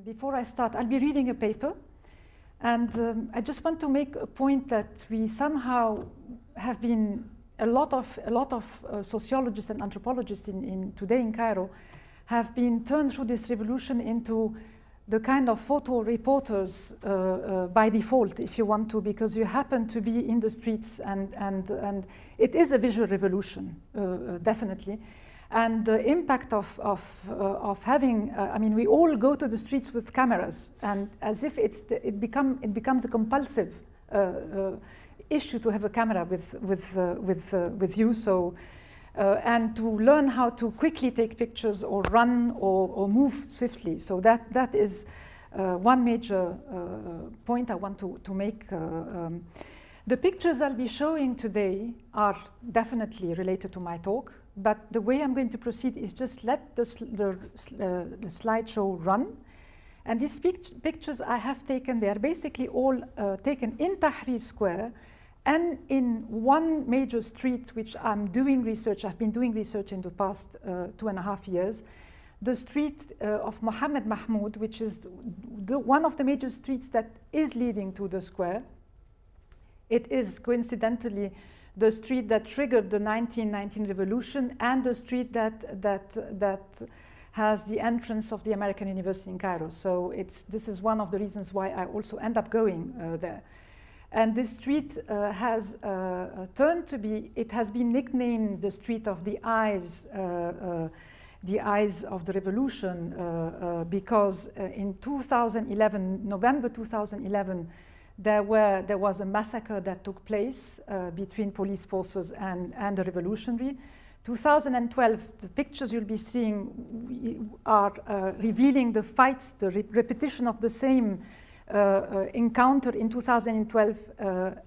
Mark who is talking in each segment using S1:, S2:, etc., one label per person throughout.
S1: Before I start, I'll be reading a paper, and I just want to make a point that we somehow have been a lot of sociologists and anthropologists today in Cairo have been turned through this revolution into the kind of photo reporters by default, if you want to, because you happen to be in the streets, and it is a visual revolution, definitely. And the impact of having, I mean, we all go to the streets with cameras, and as if it becomes a compulsive issue to have a camera with you. So, and to learn how to quickly take pictures or run or move swiftly. So that is one major point I want to make. The pictures I'll be showing today are definitely related to my talk, but the way I'm going to proceed is just let the slideshow run. And these pictures I have taken, they are basically all taken in Tahrir Square and in one major street which I'm doing research. I've been doing research in the past 2.5 years. The street of Mohammed Mahmoud, which is one of the major streets that is leading to the square. It is coincidentally the street that triggered the 1919 revolution and the street that has the entrance of the American University in Cairo. So this is one of the reasons why I also end up going there. And this street has turned to be, it has been nicknamed the street of the eyes of the revolution, because in 2011, November 2011, there was a massacre that took place between police forces and the revolutionary. 2012, the pictures you'll be seeing are revealing the fights, the repetition of the same encounter in 2012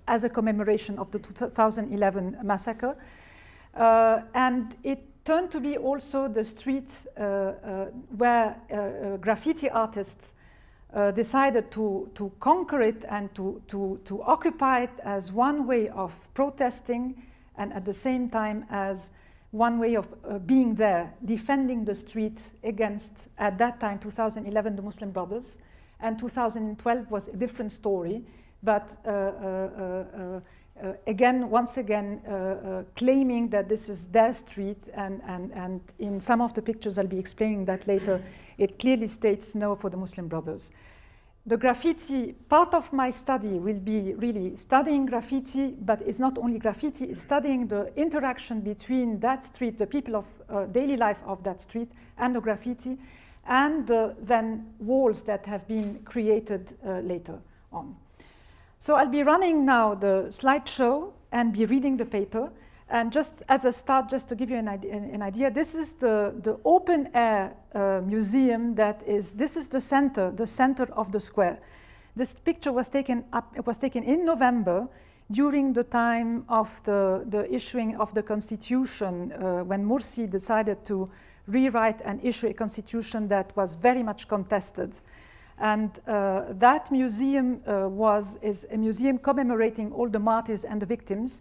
S1: as a commemoration of the 2011 massacre. And it turned to be also the street where graffiti artists decided to conquer it and to occupy it as one way of protesting, and at the same time as one way of being there, defending the street against, at that time, 2011, the Muslim Brothers, and 2012 was a different story, but once again, claiming that this is their street, and in some of the pictures, I'll be explaining that later, it clearly states no for the Muslim Brothers. The graffiti, part of my study will be really studying graffiti, but it's not only graffiti, it's studying the interaction between that street, the people of daily life of that street, and the graffiti, and then walls that have been created later on. So I'll be running now the slideshow and be reading the paper. And just as a start, just to give you an idea, this is the open air museum this is the center of the square. This picture was taken in November during the time of the issuing of the constitution, when Morsi decided to rewrite and issue a constitution that was very much contested. And that museum is a museum commemorating all the martyrs and the victims.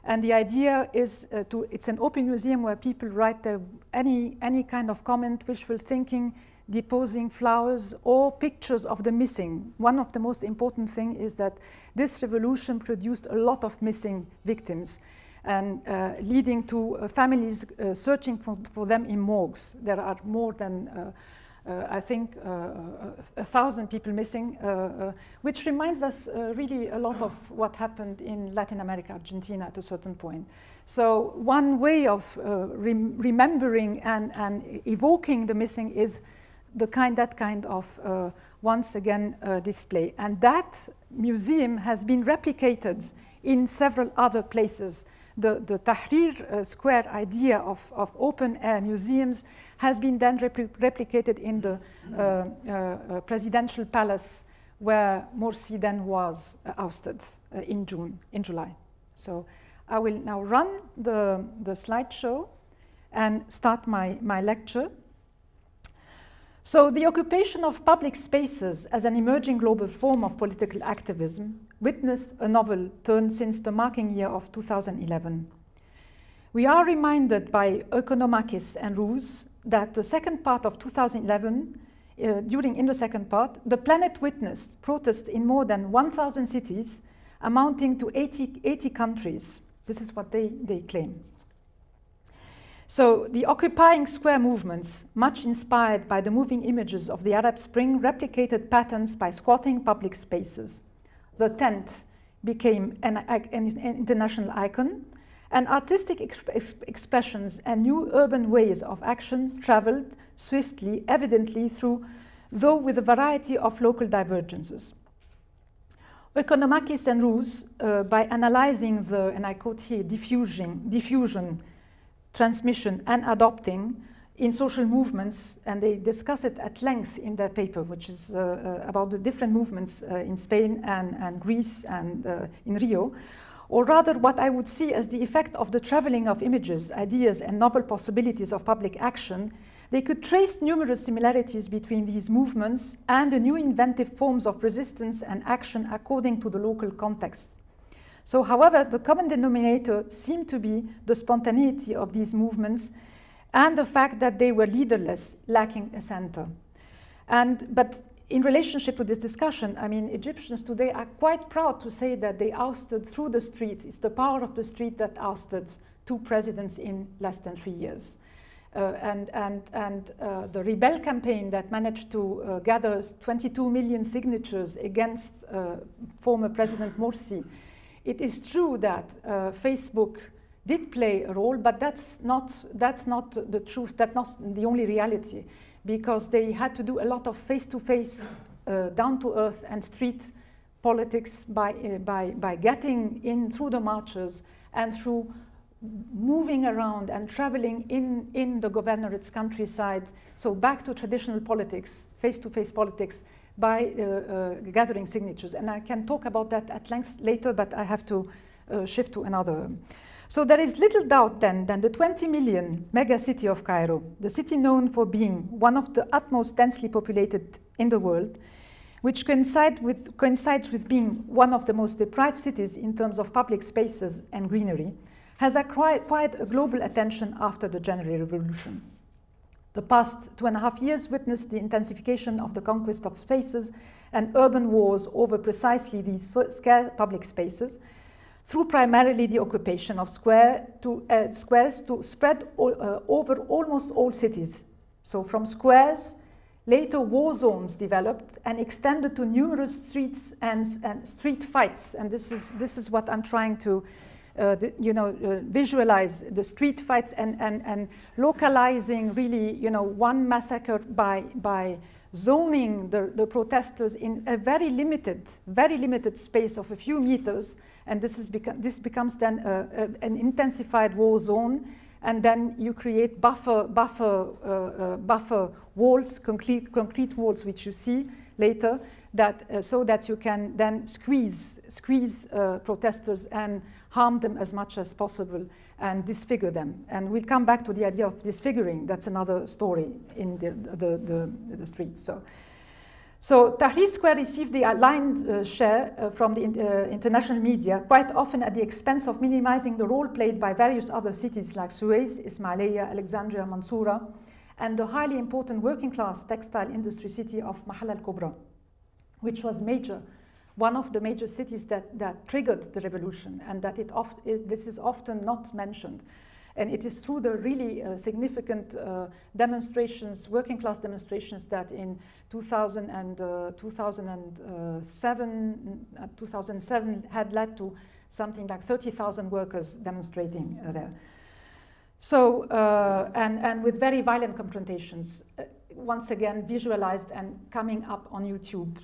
S1: And the idea is it's an open museum where people write any kind of comment, wishful thinking, deposing flowers, or pictures of the missing. One of the most important things is that this revolution produced a lot of missing victims, and leading to families searching for them in morgues. There are more than I think 1,000 people missing, which reminds us really a lot of what happened in Latin America, Argentina at a certain point. So one way of remembering and evoking the missing is that kind of, once again, display. And that museum has been replicated in several other places. The Tahrir Square idea of open-air museums has been then replicated in the presidential palace where Morsi then was ousted in July. So I will now run the slideshow and start my lecture. So the occupation of public spaces as an emerging global form of political activism witnessed a novel turn since the marking year of 2011. We are reminded by Oikonomakis and Roos that the second part of 2011 in the second part, the planet witnessed protests in more than 1,000 cities, amounting to 80 countries. This is what they claim. So the occupying square movements, much inspired by the moving images of the Arab Spring, replicated patterns by squatting public spaces. The tent became an international icon, and artistic expressions and new urban ways of action traveled swiftly, evidently through, though with a variety of local divergences. Oikonomakis and Roos, by analyzing the, and I quote here, diffusion, transmission, and adopting in social movements, and they discuss it at length in their paper, which is about the different movements in Spain and Greece and in Rio, or rather what I would see as the effect of the traveling of images, ideas, and novel possibilities of public action. They could trace numerous similarities between these movements and the new inventive forms of resistance and action according to the local context. So, however, the common denominator seemed to be the spontaneity of these movements and the fact that they were leaderless, lacking a center. But in relationship to this discussion, I mean, Egyptians today are quite proud to say that they ousted through the street. It's the power of the street that ousted 2 presidents in less than 3 years. The Rebel campaign that managed to gather 22 million signatures against former President Morsi. It is true that Facebook did play a role, but that's not the truth. That's not the only reality, because they had to do a lot of face-to-face, down-to-earth and street politics by getting in through the marches and through moving around and traveling in the governorate's countryside, so back to traditional politics, face-to-face politics, by gathering signatures. And I can talk about that at length later, but I have to shift to another. So there is little doubt then that the 20 million mega city of Cairo, the city known for being one of the utmost densely populated in the world, which coincides with being one of the most deprived cities in terms of public spaces and greenery, has acquired a global attention after the January Revolution. The past 2.5 years witnessed the intensification of the conquest of spaces and urban wars over precisely these scarce public spaces, through primarily the occupation of squares to spread over almost all cities. So from squares, later war zones developed and extended to numerous streets and street fights. And this is what I'm trying to visualize, the street fights and localizing really, one massacre by zoning the protesters in a very limited space of a few meters, and this becomes then an intensified war zone, and then you create buffer walls, concrete walls, which you see later, that so that you can then squeeze protesters and harm them as much as possible and disfigure them. And we'll come back to the idea of disfiguring. That's another story in the streets. So Tahrir Square received the aligned share from the international media, quite often at the expense of minimizing the role played by various other cities like Suez, Ismailia, Alexandria, Mansoura, and the highly important working class textile industry city of Mahal al-Kubra, which was one of the major cities that triggered the revolution, and that this is often not mentioned. And it is through the really significant demonstrations, working class demonstrations, that in 2007 had led to something like 30,000 workers demonstrating there. So, and with very violent confrontations, once again visualized and coming up on YouTube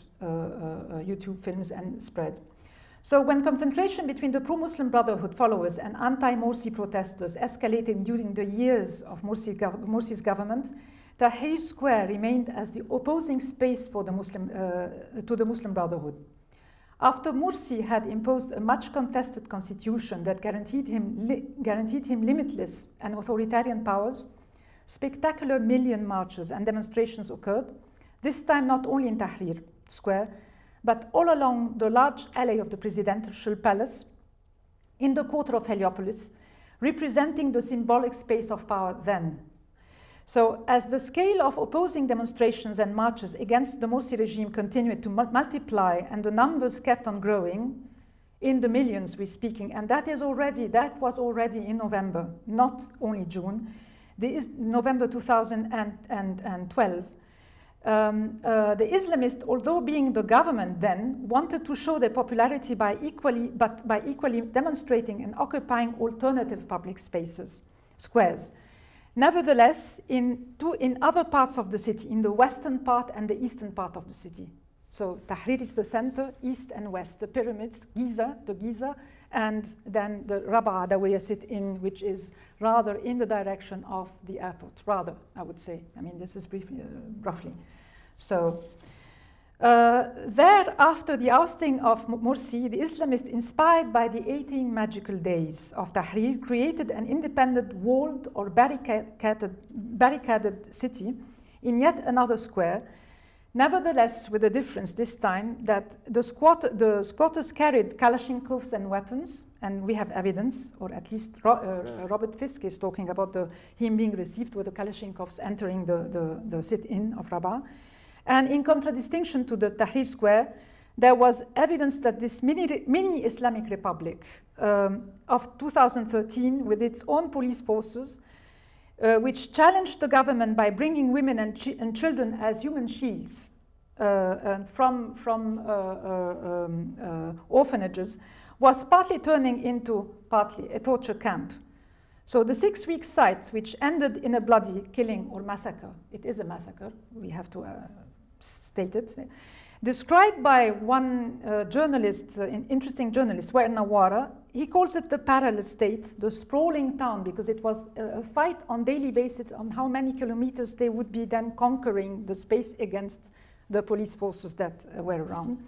S1: films and spread. So when confrontation between the pro-Muslim Brotherhood followers and anti-Morsi protesters escalated during the years of Morsi's government, Tahrir Square remained as the opposing space for the to the Muslim Brotherhood. After Morsi had imposed a much contested constitution that guaranteed him limitless and authoritarian powers, spectacular million marches and demonstrations occurred, this time not only in Tahrir Square, but all along the large alley of the presidential palace, in the quarter of Heliopolis, representing the symbolic space of power then. So as the scale of opposing demonstrations and marches against the Morsi regime continued to multiply and the numbers kept on growing, in the millions we're speaking, and that was already in November, not only June. November 2012. The Islamists, although being the government then, wanted to show their popularity by equally demonstrating and occupying alternative public spaces, squares. Nevertheless, in other parts of the city, in the western part and the eastern part of the city. So Tahrir is the center, east and west, the pyramids, Giza, and then the Rabaa that we sit in, which is rather in the direction of the airport, rather, I would say. I mean, this is roughly. So there, after the ousting of Morsi, the Islamists, inspired by the 18 magical days of Tahrir, created an independent walled or barricaded city in yet another square. Nevertheless, with a difference this time that the squatters carried Kalashnikovs and weapons, and we have evidence, or at least Robert Fisk is talking about him being received with the Kalashnikovs entering the sit-in of Rabaa. And in contradistinction to the Tahrir Square, there was evidence that this mini Islamic Republic of 2013, with its own police forces, which challenged the government by bringing women and children as human shields from orphanages, was partly turning into a torture camp. So the 6-week site, which ended in a bloody killing or massacre, it is a massacre, we have to state it, described by one journalist, an interesting journalist, Wael Nawara, he calls it the parallel state, the sprawling town, because it was a fight on daily basis on how many kilometers they would be then conquering the space against the police forces that were around.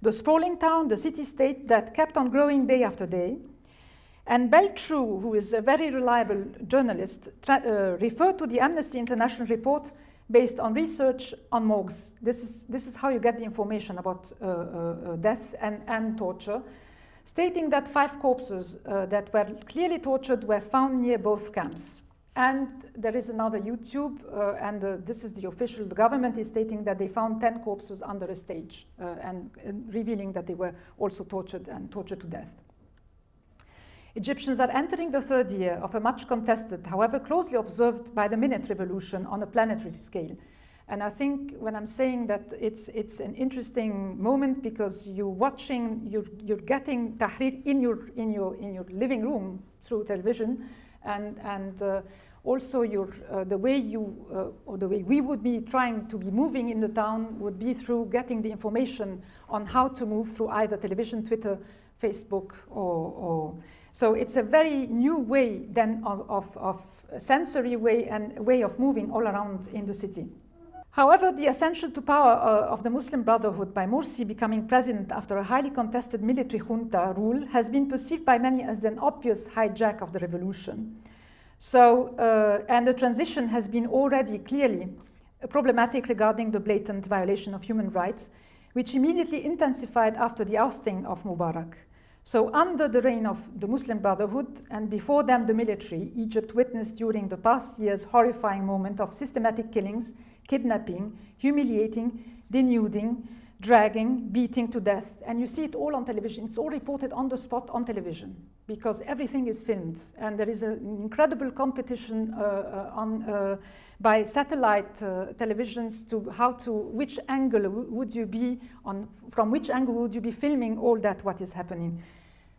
S1: The sprawling town, the city-state that kept on growing day after day. And Beltrou, who is a very reliable journalist, referred to the Amnesty International report based on research on morgues. This is how you get the information about death and torture, stating that 5 corpses that were clearly tortured were found near both camps. And there is another YouTube, and this is the official. The government is stating that they found 10 corpses under a stage, and revealing that they were also tortured and tortured to death. Egyptians are entering the 3rd year of a much contested, however closely observed by the Minute Revolution on a planetary scale. And I think when I'm saying that it's an interesting moment because you're getting Tahrir in your living room through television, and also the way we would be trying to be moving in the town would be through getting the information on how to move through either television, Twitter, Facebook, or so it's a very new way then of sensory way and way of moving all around in the city. However, the ascension to power of the Muslim Brotherhood by Morsi becoming president after a highly contested military junta rule has been perceived by many as an obvious hijack of the revolution. So, and the transition has been already clearly problematic regarding the blatant violation of human rights, which immediately intensified after the ousting of Mubarak. So under the reign of the Muslim Brotherhood, and before them the military, Egypt witnessed during the past years horrifying moment of systematic killings, kidnapping, humiliating, denuding, dragging, beating to death. And you see it all on television. It's all reported on the spot on television because everything is filmed. And there is an incredible competition by satellite televisions to which angle would you be on, from which angle would you be filming all that what is happening.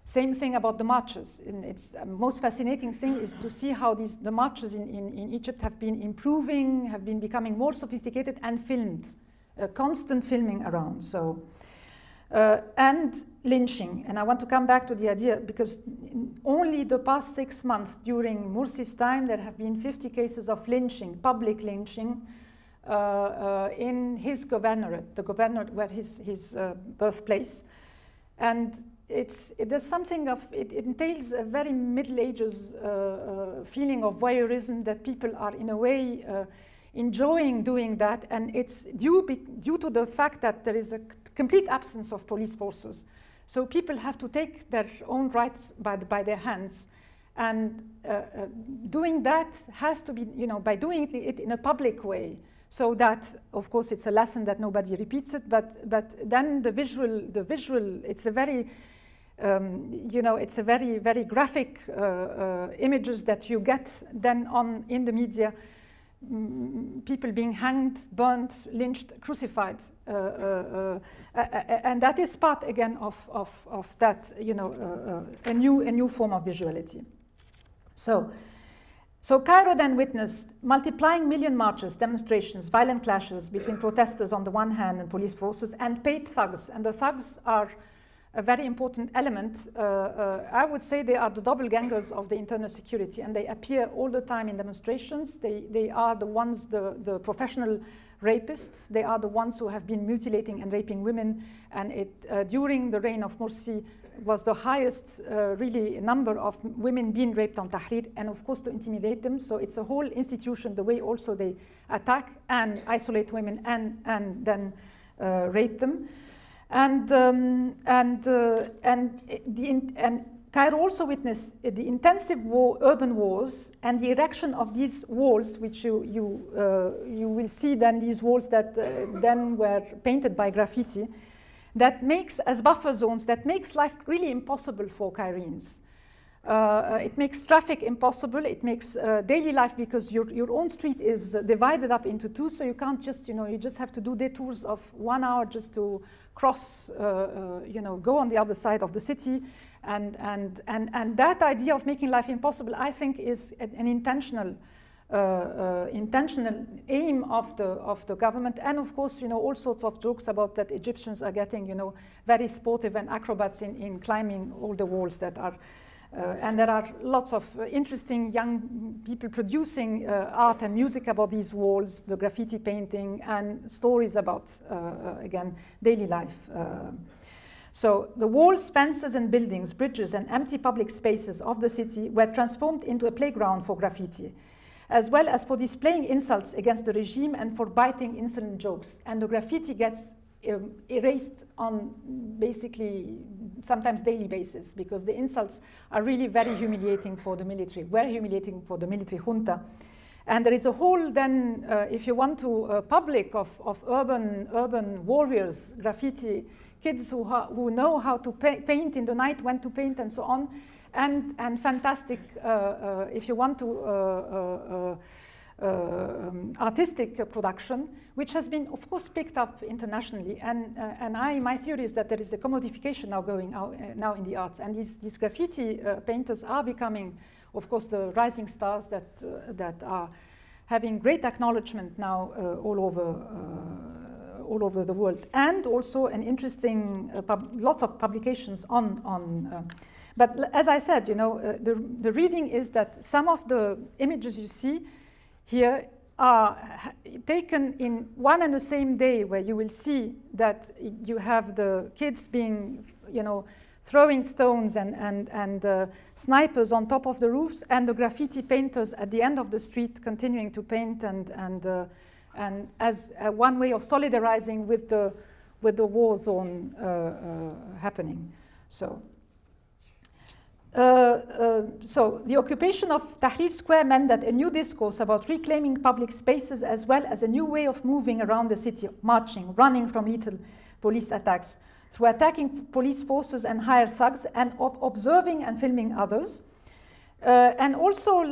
S1: Same thing about the marches. It's most fascinating thing is to see how the marches in Egypt have been improving, have been becoming more sophisticated and filmed, constant filming around. So, and lynching. And I want to come back to the idea because in only the past 6 months during Morsi's time, there have been 50 cases of lynching, public lynching, in his governorate, the governorate where his birthplace. And there's something of, it entails a very Middle Ages feeling of voyeurism that people are in a way enjoying doing that, and it's due to the fact that there is a complete absence of police forces. So people have to take their own rights by their hands And doing that has to be, by doing it in a public way, so that, of course, it's a lesson that nobody repeats it, but then the visual, it's a very, it's a very, very graphic images that you get then in the media, people being hanged, burnt, lynched, crucified, and that is part again of that, a new form of visuality. So Cairo then witnessed multiplying million marches, demonstrations, violent clashes between protesters on the one hand and police forces, and paid thugs. And the thugs are a very important element. I would say they are the doppelgangers of the internal security, and they appear all the time in demonstrations. They are the ones, the professional rapists. They are the ones who have been mutilating and raping women, and during the reign of Morsi was the highest really number of women being raped on Tahrir, and of course to intimidate them. So it's a whole institution, the way also they attack and isolate women and then rape them. And Cairo also witnessed the intensive urban wars and the erection of these walls, which you will see then, these walls that then were painted by graffiti, that makes, as buffer zones, that makes life really impossible for Cairenes. It makes traffic impossible. It makes daily life, because your own street is divided up into two, so you can't just, you just have to do detours of 1 hour just to cross, go on the other side of the city. And that idea of making life impossible, I think, is an intentional aim of the government. And of course, all sorts of jokes about that Egyptians are getting, very sportive and acrobats in climbing all the walls that are. And there are lots of interesting young people producing art and music about these walls, the graffiti painting, and stories about, again, daily life. So the walls, fences, and buildings, bridges, and empty public spaces of the city were transformed into a playground for graffiti, as well as for displaying insults against the regime and for biting insolent jokes. And the graffiti gets erased on basically sometimes daily basis, because the insults are really very humiliating for the military, very humiliating for the military junta. And there is a whole then, if you want to, public of urban warriors, graffiti, kids who know how to paint in the night, when to paint, and so on, and fantastic, if you want to, artistic production, which has been, of course, picked up internationally. And my theory is that there is a commodification now going out now in the arts, and these graffiti painters are becoming, of course, the rising stars that are having great acknowledgement now all over the world, and also an interesting lots of publications on. But as I said, the reading is that some of the images you see here are taken in one and the same day, where you will see that you have the kids being, throwing stones and snipers on top of the roofs, and the graffiti painters at the end of the street continuing to paint, and as one way of solidarizing with the war zone happening. So the occupation of Tahrir Square meant that a new discourse about reclaiming public spaces, as well as a new way of moving around the city, marching, running from lethal police attacks, through attacking police forces and hired thugs, and of observing and filming others. And also,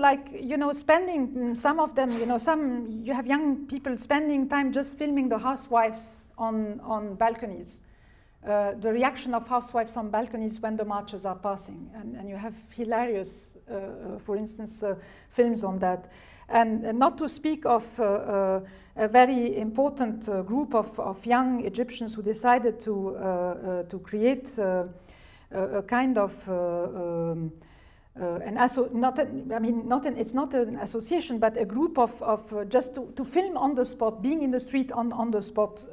S1: spending, some of them, you have young people spending time just filming the housewives on balconies. The reaction of housewives on balconies when the marchers are passing. And you have hilarious, for instance, films on that. And not to speak of a very important group of young Egyptians who decided to create a kind of it's not an association, but a group of just to film on the spot, being in the street on the spot.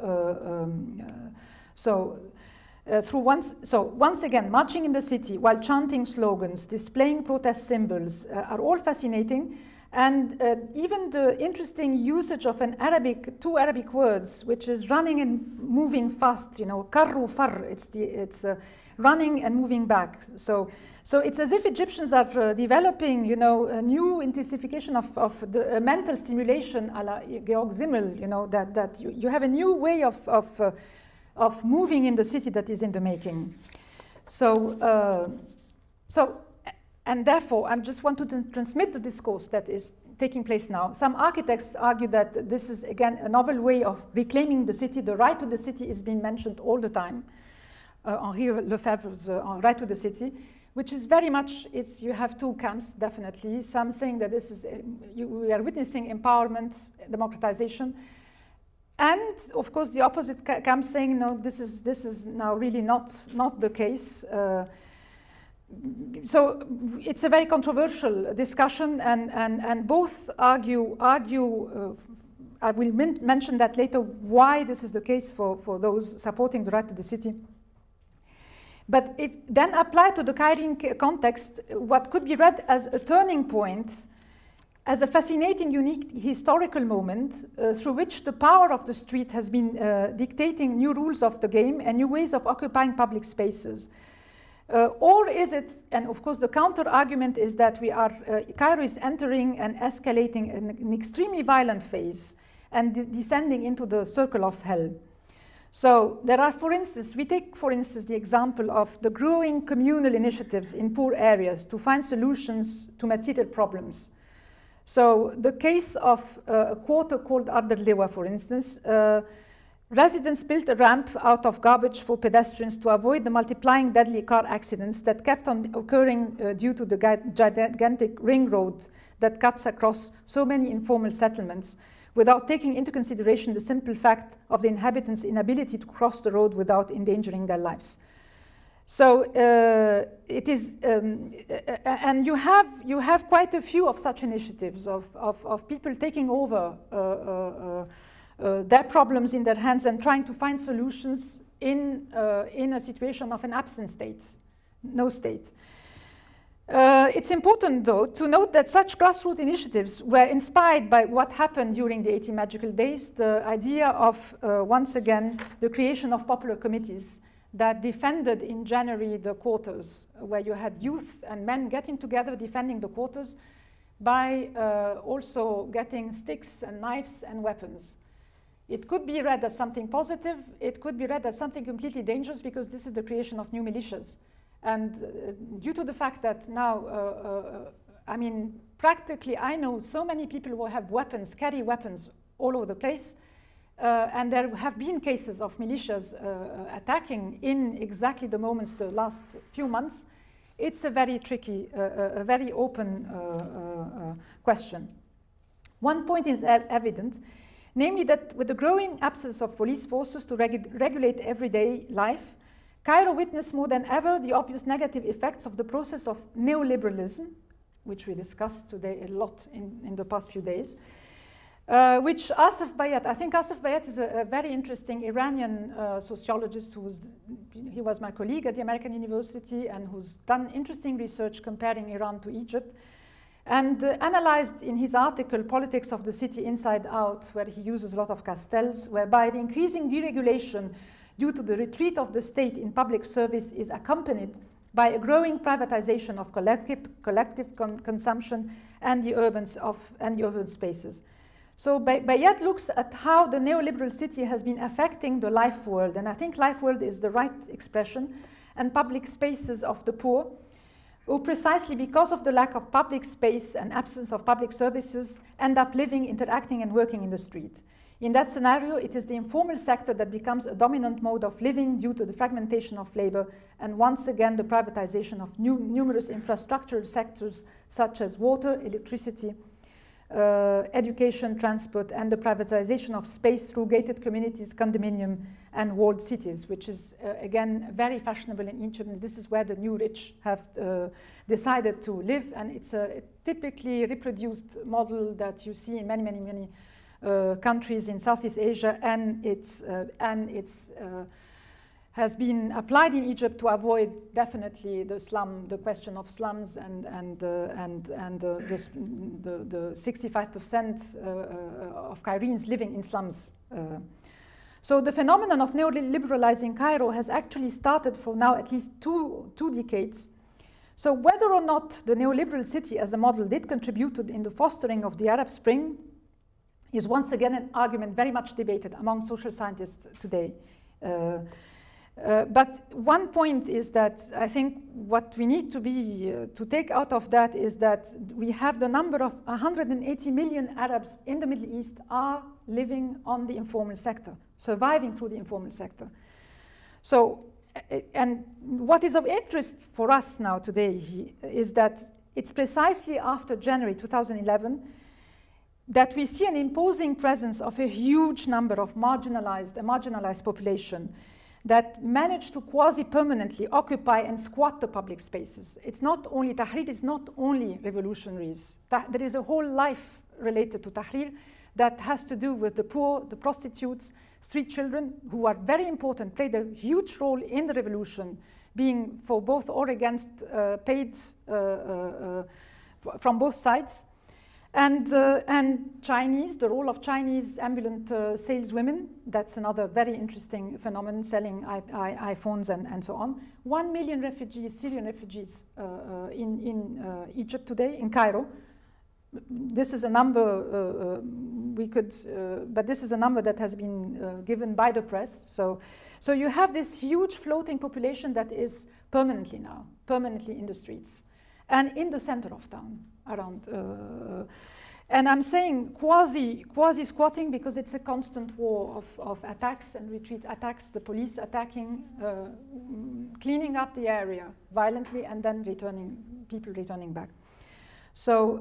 S1: Once again, marching in the city while chanting slogans, displaying protest symbols are all fascinating, And even the interesting usage of two Arabic words, which is running and moving fast, you know, karru far, it's running and moving back. So it's as if Egyptians are developing, you know, a new intensification of the mental stimulation a la Georg Simmel, you know, that you have a new way of moving in the city that is in the making. And therefore, I just want to transmit the discourse that is taking place now. Some architects argue that this is, again, a novel way of reclaiming the city. The right to the city is being mentioned all the time. Henri Lefebvre's right to the city, which is very much, you have two camps, definitely. Some saying that this is, we are witnessing empowerment, democratization. And, of course, the opposite camp saying, no, this is now really not the case. So it's a very controversial discussion, and both argue I will mention that later, why this is the case for those supporting the right to the city. But if then applied to the Cairean context, what could be read as a turning point, as a fascinating, unique historical moment through which the power of the street has been dictating new rules of the game and new ways of occupying public spaces. Or is it, and of course the counter argument is that Cairo is entering and escalating an extremely violent phase and descending into the circle of hell. So there are, for instance, we take for instance the example of the growing communal initiatives in poor areas to find solutions to material problems. So the case of a quarter called Arderlewa, for instance, residents built a ramp out of garbage for pedestrians to avoid the multiplying deadly car accidents that kept on occurring due to the gigantic ring road that cuts across so many informal settlements, without taking into consideration the simple fact of the inhabitants' inability to cross the road without endangering their lives. So it is, and you have quite a few of such initiatives of people taking over their problems in their hands and trying to find solutions in a situation of an absent state, no state. It's important, though, to note that such grassroots initiatives were inspired by what happened during the 80 Magical Days, the idea of, once again, the creation of popular committees that defended in January the quarters, where you had youth and men getting together defending the quarters by also getting sticks and knives and weapons. It could be read as something positive. It could be read as something completely dangerous, because this is the creation of new militias. And due to the fact that now, I mean, practically I know so many people who have weapons, carry weapons all over the place. And there have been cases of militias attacking in exactly the moments, the last few months. It's a very tricky, a very open question. One point is evident, namely that with the growing absence of police forces to regulate everyday life, Cairo witnessed more than ever the obvious negative effects of the process of neoliberalism, which we discussed today a lot in the past few days, which Asif Bayat, I think Asif Bayat is a very interesting Iranian sociologist he was my colleague at the American University and who's done interesting research comparing Iran to Egypt, and analyzed in his article Politics of the City Inside Out, where he uses a lot of Castells, whereby the increasing deregulation due to the retreat of the state in public service is accompanied by a growing privatization of collective consumption and the urban spaces. So Bayat looks at how the neoliberal city has been affecting the life world, and I think life world is the right expression, and public spaces of the poor, who precisely because of the lack of public space and absence of public services end up living, interacting, and working in the street. In that scenario, it is the informal sector that becomes a dominant mode of living due to the fragmentation of labor and once again the privatization of numerous infrastructural sectors such as water, electricity, education, transport, and the privatization of space through gated communities, condominium, and walled cities, which is, again, very fashionable in Egypt. And this is where the new rich have decided to live, and it's a typically reproduced model that you see in many countries in Southeast Asia, and it's has been applied in Egypt to avoid definitely the question of slums and the 65% of Cairenes living in slums. So the phenomenon of neoliberalizing Cairo has actually started for now at least two decades. So whether or not the neoliberal city as a model did contribute in the fostering of the Arab Spring is once again an argument very much debated among social scientists today. But one point is that I think what we need to take out of that is that we have the number of 180 million Arabs in the Middle East are living on the informal sector, surviving through the informal sector. So, and what is of interest for us now today is that it's precisely after January 2011 that we see an imposing presence of a huge number of marginalized population that managed to quasi-permanently occupy and squat the public spaces. It's not only Tahrir, it's not only revolutionaries. There is a whole life related to Tahrir that has to do with the poor, the prostitutes, street children, who are very important, played a huge role in the revolution, being for both or against paid from both sides. And Chinese, the role of Chinese ambulant saleswomen, that's another very interesting phenomenon, selling iPhones and so on. 1 million refugees, Syrian refugees in Egypt today, in Cairo. This is a number but this is a number that has been given by the press. So you have this huge floating population that is permanently in the streets and in the center of town around. And I'm saying quasi-squatting because it's a constant war of attacks and retreat attacks, the police attacking, cleaning up the area violently and then people returning back. So,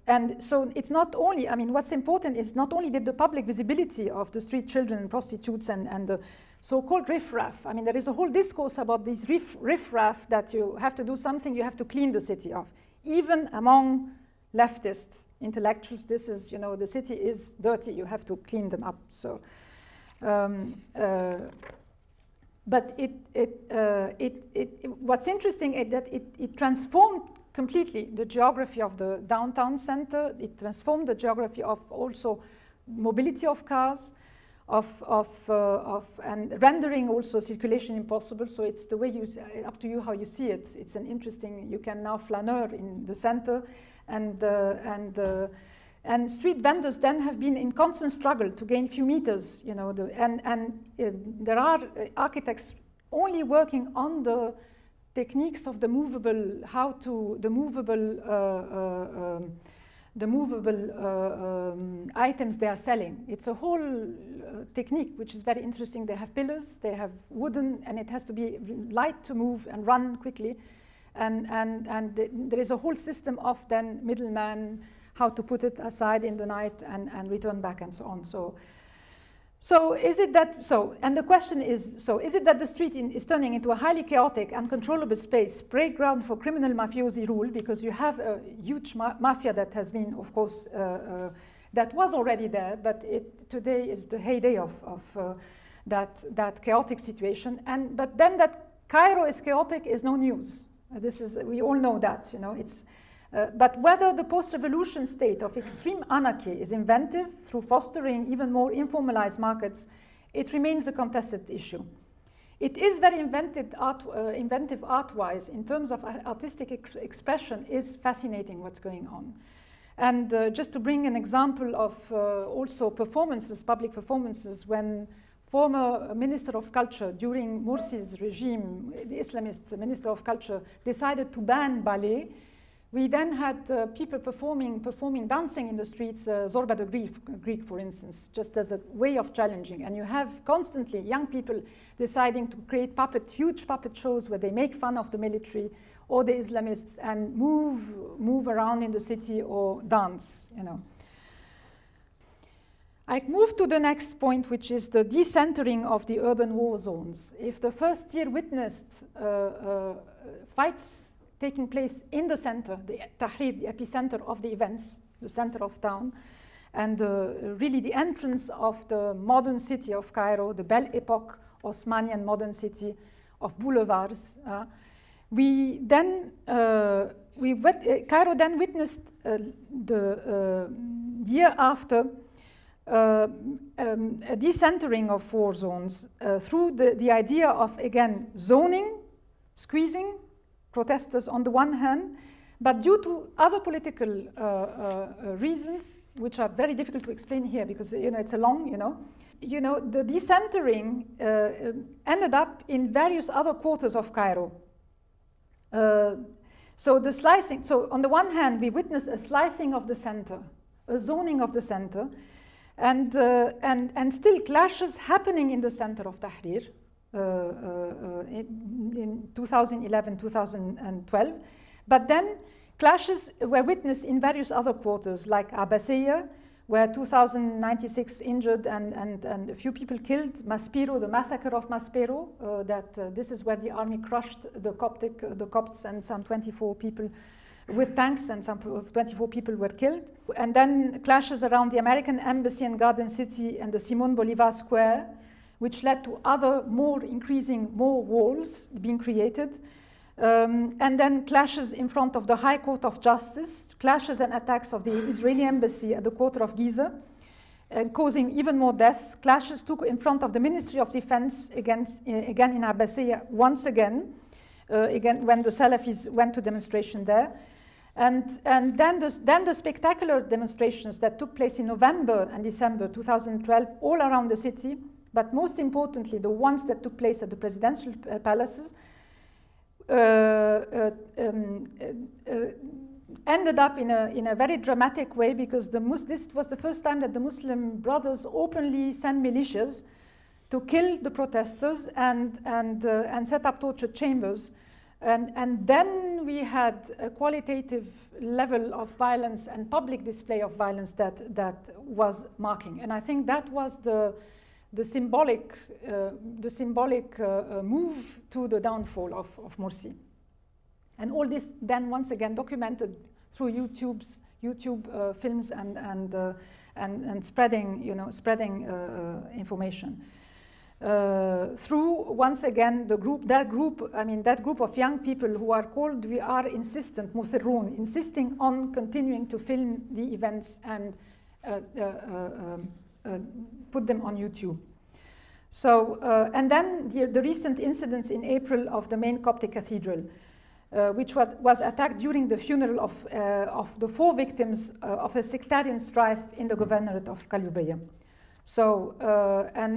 S1: and so it's not only, I mean, what's important is not only did the public visibility of the street children and prostitutes and the so-called riffraff, I mean, there is a whole discourse about these riffraff that you have to do something, you have to clean the city of. Even among leftist intellectuals, this is, you know, the city is dirty, you have to clean them up. So, but what's interesting is that it transformed completely the geography of the downtown center. It transformed the geography of also mobility of cars, and rendering also circulation impossible. So it's the way up to you how you see it. It's an interesting, you can now flaneur in the center, and street vendors then have been in constant struggle to gain few meters, you know, there are architects only working on the techniques of the movable items they are selling. It's a whole technique which is very interesting. They have pillars, they have wooden, and it has to be light to move and run quickly. And there is a whole system of then middleman, how to put it aside in the night and return back and so on. So is it that, and the question is, is it that the street is turning into a highly chaotic, uncontrollable space, playground for criminal mafiosi rule, because you have a huge mafia that has been, of course, that was already there, but today is the heyday of that chaotic situation. But then that Cairo is chaotic is no news. We all know that, you know, but whether the post-revolution state of extreme anarchy is inventive through fostering even more informalized markets, it remains a contested issue. It is very inventive art-wise in terms of artistic expression is fascinating what's going on. And just to bring an example of also performances, public performances, when former Minister of Culture during Morsi's regime, the Islamist Minister of Culture, decided to ban ballet, we then had people performing dancing in the streets, Zorba the Greek, for instance, just as a way of challenging. And you have constantly young people deciding to create huge puppet shows where they make fun of the military or the Islamists and move around in the city or dance, you know. I move to the next point, which is the decentering of the urban war zones. If the first year witnessed fights taking place in the center, the Tahrir, the epicenter of the events, the center of town, and really the entrance of the modern city of Cairo, the Belle Epoque Osmanian modern city of boulevards. Cairo then witnessed the year after a decentering of war zones through the idea of, again, zoning, squeezing protesters on the one hand, but due to other political reasons, which are very difficult to explain here because it's a long, the decentering ended up in various other quarters of Cairo. So the slicing. So on the one hand, we witness a slicing of the center, a zoning of the center, and still clashes happening in the center of Tahrir in 2011, 2012, but then clashes were witnessed in various other quarters, like Abaza, where 2,096 injured and a few people killed. Maspero, the massacre of Maspero, this is where the army crushed the Copts, and some 24 people with tanks, and some 24 people were killed. And then clashes around the American Embassy and Garden City and the Simon Bolivar Square, which led to other more walls being created. And then clashes in front of the High Court of Justice, clashes and attacks of the Israeli embassy at the quarter of Giza, causing even more deaths. Clashes took in front of the Ministry of Defense again in Abaza once again when the Salafis went to demonstration there. And then the spectacular demonstrations that took place in November and December 2012 all around the city, but most importantly, the ones that took place at the presidential palaces, ended up in a very dramatic way, because this was the first time that the Muslim Brothers openly sent militias to kill the protesters and set up torture chambers. And then we had a qualitative level of violence and public display of violence that was marking. And I think that was the symbolic move to the downfall of Morsi. And all this then once again documented through YouTube films and spreading information. Through once again that group of young people who are called, we are insistent, Musirun, insisting on continuing to film the events and put them on YouTube. So, and then the recent incidents in April of the main Coptic cathedral, which was attacked during the funeral of the 4 victims of a sectarian strife in the governorate of Qalyubiyya. So,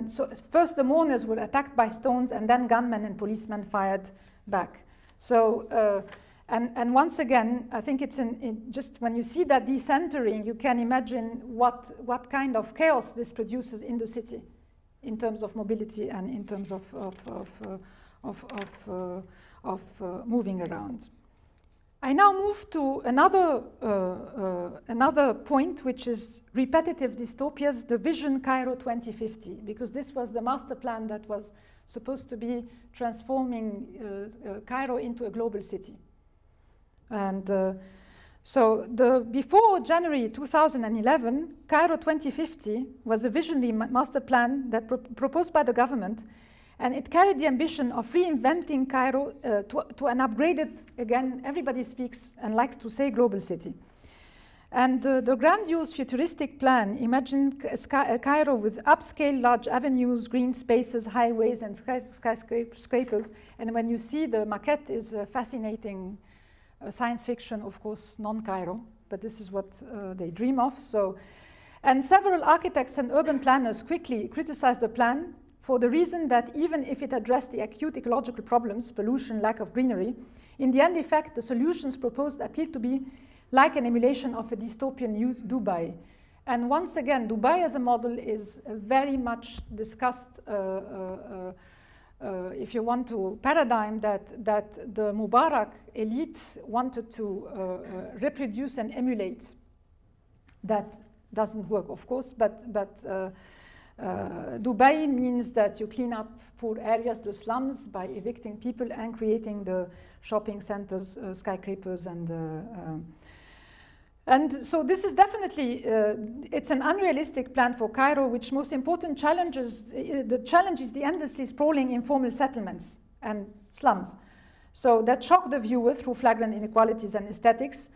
S1: so first the mourners were attacked by stones, and then gunmen and policemen fired back. So, and once again, I think it's just when you see that decentering, you can imagine what kind of chaos this produces in the city, in terms of mobility and in terms of moving around. I now move to another point, which is repetitive dystopias, the Vision Cairo 2050, because this was the master plan that was supposed to be transforming Cairo into a global city. And so before January 2011, Cairo 2050 was a visionary master plan that proposed by the government, and it carried the ambition of reinventing Cairo to an upgraded, again, everybody speaks and likes to say, global city. And the grandiose futuristic plan imagined Cairo with upscale large avenues, green spaces, highways, and skyscrapers. And when you see the maquette, is fascinating science fiction, of course, non-Cairo, but this is what they dream of. So, and several architects and urban planners quickly criticized the plan for the reason that even if it addressed the acute ecological problems, pollution, lack of greenery, in the end effect, the solutions proposed appeared to be like an emulation of a dystopian Dubai. And once again, Dubai as a model is very much discussed, if you want to, paradigm that the Mubarak elite wanted to reproduce and emulate. That doesn't work, of course, but Dubai means that you clean up poor areas, the slums, by evicting people and creating the shopping centers, skyscrapers, and And so this is definitely, it's an unrealistic plan for Cairo, which most important challenges, the challenge is the endlessly sprawling informal settlements and slums. So that shock the viewer through flagrant inequalities and aesthetics,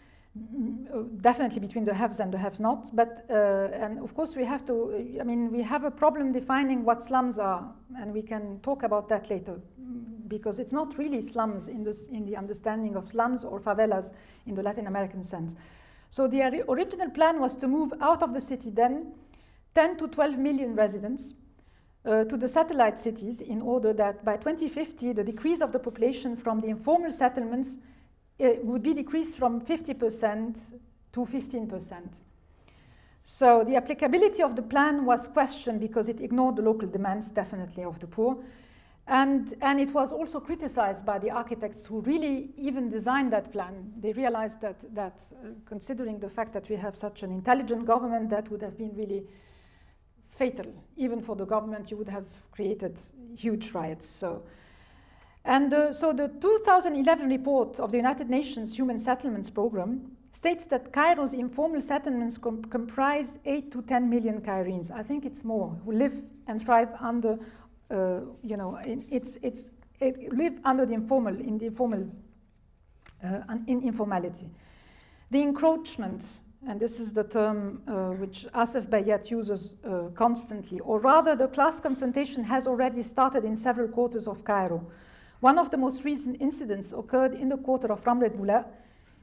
S1: definitely between the haves and the have-nots. But, and of course we have to, I mean, we have a problem defining what slums are, and we can talk about that later, because it's not really slums in the understanding of slums or favelas in the Latin American sense. So the original plan was to move out of the city then 10 to 12 million residents to the satellite cities, in order that by 2050 the decrease of the population from the informal settlements would be decreased from 50% to 15%. So the applicability of the plan was questioned because it ignored the local demands, definitely, of the poor. And it was also criticized by the architects who really even designed that plan. They realized that considering the fact that we have such an intelligent government, that would have been really fatal. Even for the government, you would have created huge riots. So the 2011 report of the United Nations Human Settlements Program states that Cairo's informal settlements comprise 8 to 10 million Cairenes. I think it's more, who live and thrive under, you know, live under the informality. The encroachment, and this is the term which Asif Bayat uses constantly, or rather the class confrontation has already started in several quarters of Cairo. One of the most recent incidents occurred in the quarter of Ramlet Moula,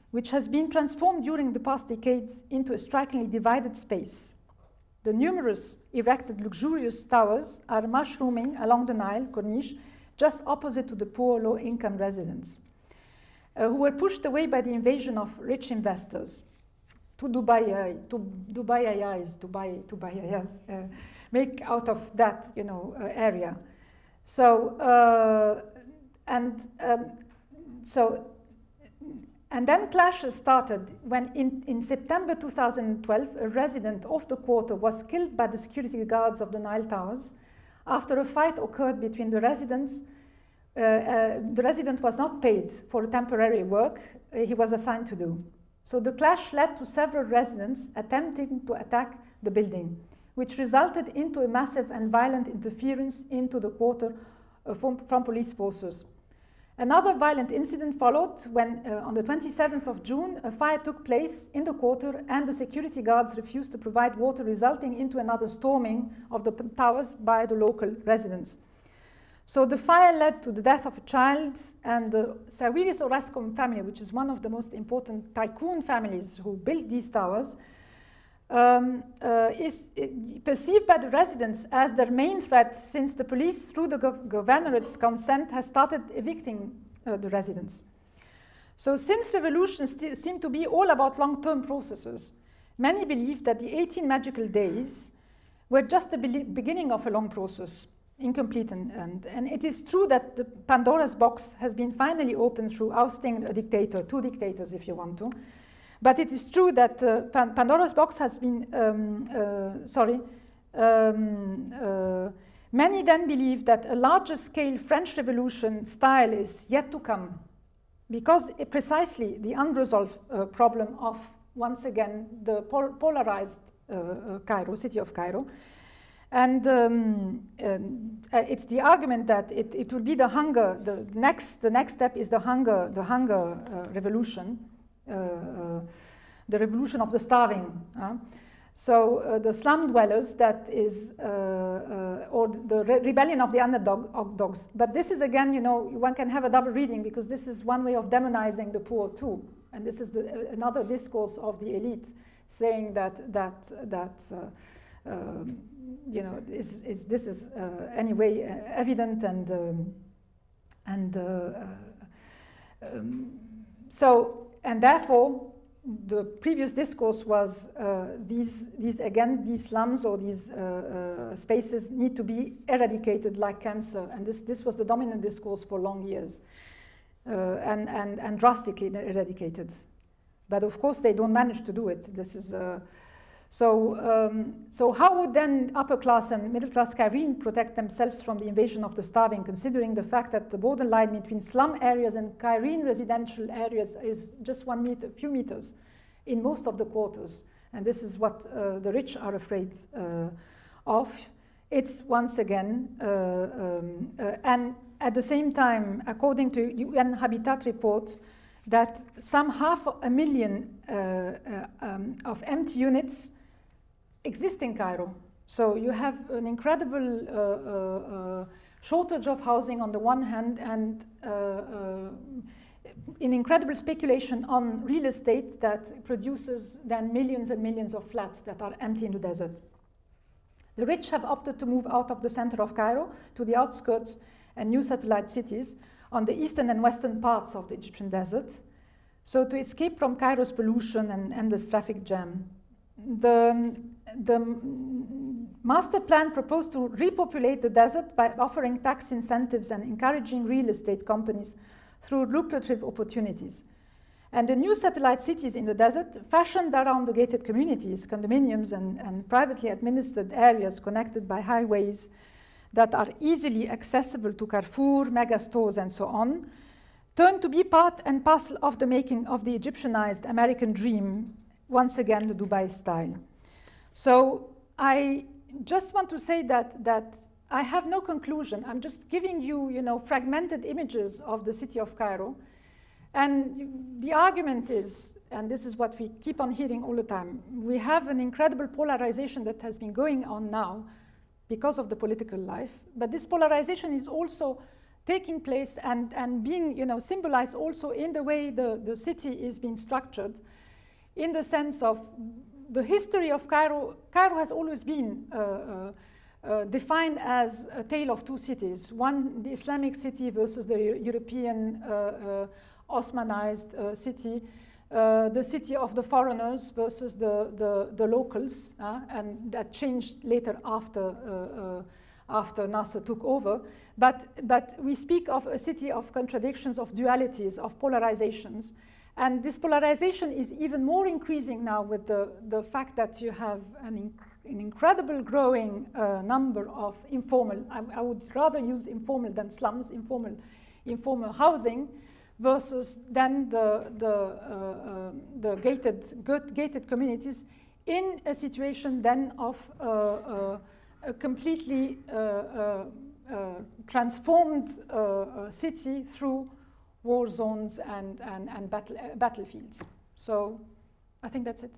S1: which has been transformed during the past decades into a strikingly divided space. The numerous erected luxurious towers are mushrooming along the Nile Corniche, just opposite to the poor low-income residents, who were pushed away by the invasion of rich investors. To make out of that, you know, area. So, and then clashes started when in September 2012, a resident of the quarter was killed by the security guards of the Nile Towers after a fight occurred between the residents. The resident was not paid for the temporary work he was assigned to do. So the clash led to several residents attempting to attack the building, which resulted into a massive and violent interference into the quarter from police forces. Another violent incident followed when, on the 27th of June, a fire took place in the quarter and the security guards refused to provide water, resulting into another storming of the towers by the local residents. So the fire led to the death of a child, and the Sawiris Orascom family, which is one of the most important tycoon families who built these towers, is perceived by the residents as their main threat, since the police, through the governorate's consent, has started evicting the residents. So since revolutions seem to be all about long-term processes, many believe that the 18 magical days were just the beginning of a long process, incomplete, and it is true that the Pandora's box has been finally opened through ousting a dictator, 2 dictators if you want to. But it is true that Pandora's box has been, many then believe that a larger scale French Revolution style is yet to come, because precisely the unresolved problem of, once again, the polarized Cairo, city of Cairo. And it's the argument that it will be the hunger, the next step is the hunger revolution. The revolution of the starving. So the slum dwellers, that is, or the rebellion of the underdogs. But this is, again, you know, one can have a double reading, because this is one way of demonizing the poor too. And this is another discourse of the elite, saying that you know, this is anyway evident, and therefore, the previous discourse was these slums or these spaces need to be eradicated like cancer, and this was the dominant discourse for long years, and drastically eradicated. But of course, they don't manage to do it. This is so how would then upper class and middle class Cairene protect themselves from the invasion of the starving, considering the fact that the borderline between slum areas and Cairene residential areas is just a few meters, in most of the quarters. And this is what the rich are afraid of. It's once again, and at the same time, according to UN Habitat report, that some 500,000 of empty units exist in Cairo. So you have an incredible shortage of housing on the one hand, and an incredible speculation on real estate that produces then millions and millions of flats that are empty in the desert. The rich have opted to move out of the center of Cairo to the outskirts and new satellite cities on the eastern and western parts of the Egyptian desert, so to escape from Cairo's pollution and endless traffic jam. The master plan proposed to repopulate the desert by offering tax incentives and encouraging real estate companies through lucrative opportunities. And the new satellite cities in the desert, fashioned around the gated communities, condominiums, and privately administered areas connected by highways that are easily accessible to Carrefour, mega stores, and so on, turned to be part and parcel of the making of the Egyptianized American dream, once again the Dubai style. So I just want to say that I have no conclusion. I'm just giving you, fragmented images of the city of Cairo. And the argument is, and this is what we keep on hearing all the time, we have an incredible polarization that has been going on now because of the political life. But this polarization is also taking place and being symbolized also in the way the city is being structured, in the sense of the history of Cairo. Cairo has always been defined as a tale of two cities. One, the Islamic city versus the European Osmanized city, the city of the foreigners versus the locals, and that changed later after Nasser took over. But we speak of a city of contradictions, of dualities, of polarizations. And this polarization is even more increasing now with the fact that you have an incredible growing number of informal, I would rather use informal than slums, informal housing, versus then the gated communities, in a situation then of a completely transformed city through war zones and battlefields. So I think that's it.